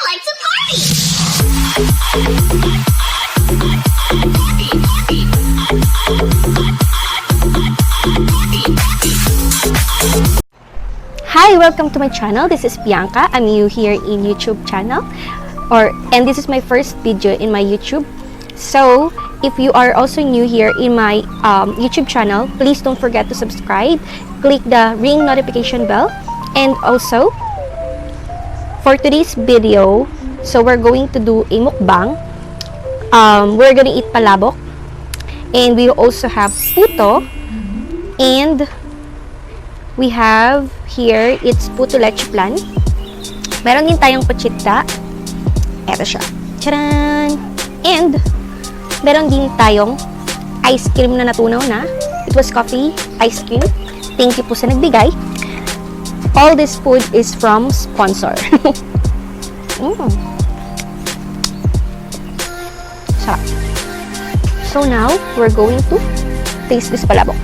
like to party! Hi, welcome to my channel. This is Bianca. I'm new here in YouTube channel, and this is my first video in my YouTube. So, if you are also new here in my YouTube channel, please don't forget to subscribe, click the ring notification bell, and also for today's video, so we're going to do a mukbang. We're gonna eat palabok, and we also have puto, and we have here, it's puto leche flan. Meron din tayong pachita. Eto siya. Charan! And meron din tayong ice cream na natunaw na. It was coffee ice cream. Thank you po sa nagbigay. All this food is from sponsor. So now, we're going to taste this palabok.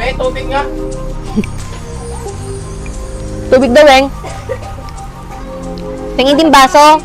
May tubig nga. Tubig daw, Weng. Tingin din baso.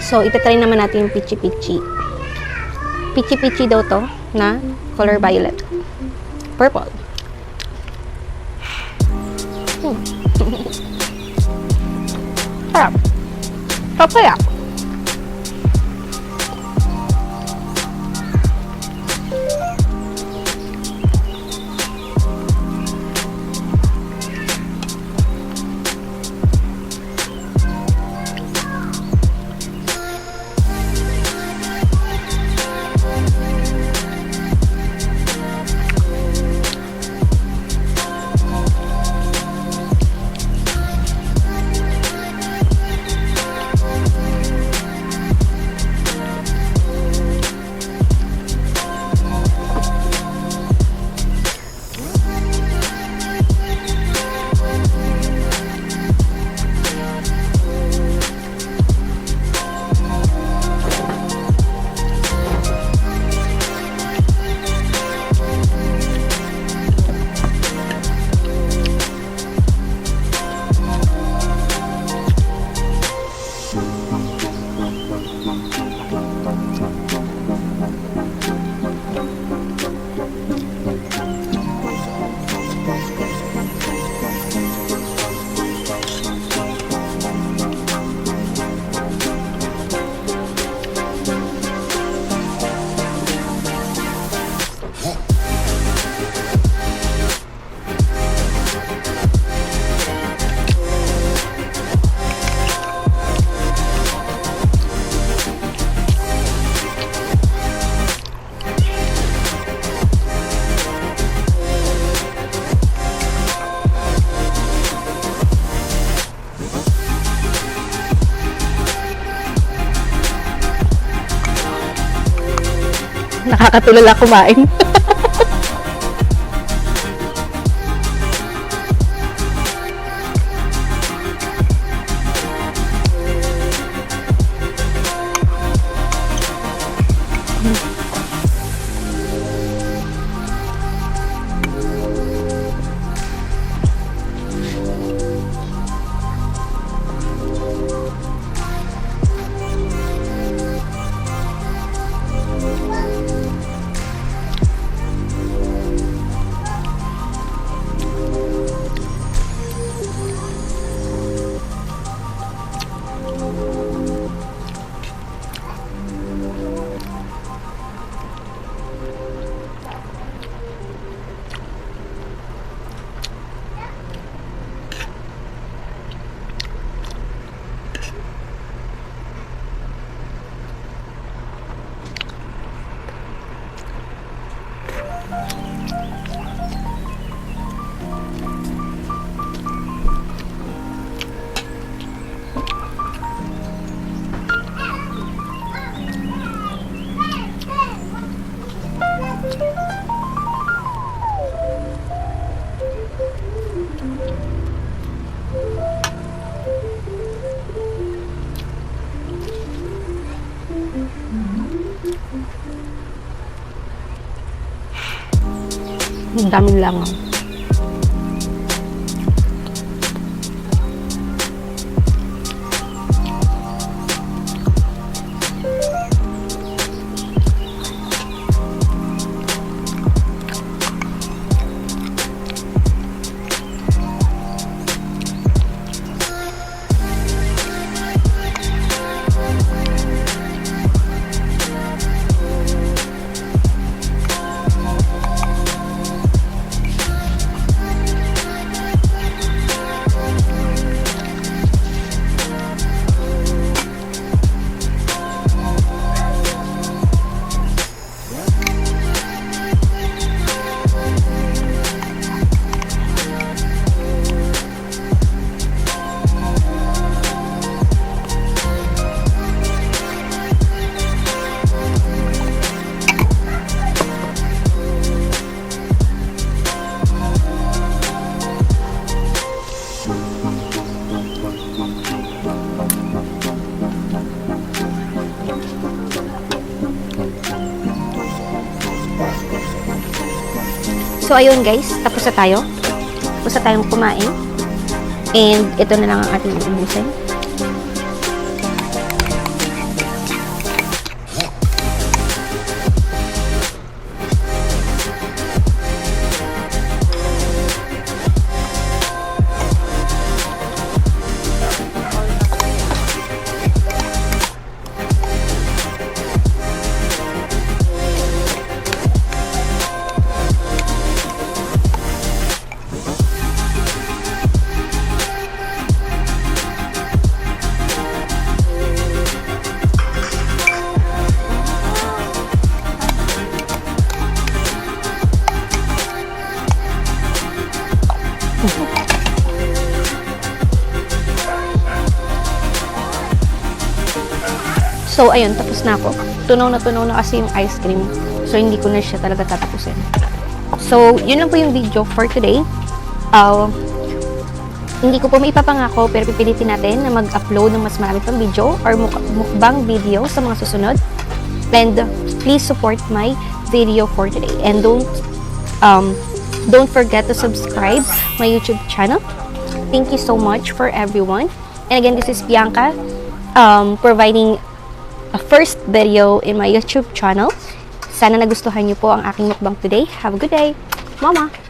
So, itatry naman natin yung pichi-pichi. Pichi-pichi daw to na color violet. Purple. Sarap. Sarap kaya. nakakatulala kumain. Ang daming langaw. So, ayun guys, tapos na tayo. Tapos na tayong kumain. And, ito na lang ang ating ubusin. So, ayun, tapos na ako. Tunaw na kasi yung ice cream. So, hindi ko na siya talaga tatapusin. So, yun lang po yung video for today. Hindi ko po maipapangako, pero pipilitin natin na mag-upload ng mas marami pang video or mukbang video sa mga susunod. And please support my video for today. And don't forget to subscribe my YouTube channel. Thank you so much for everyone. And again, this is Bianca, providing a first video in my YouTube channel. Sana nagustuhan niyo po ang aking mukbang today. Have a good day. Mama!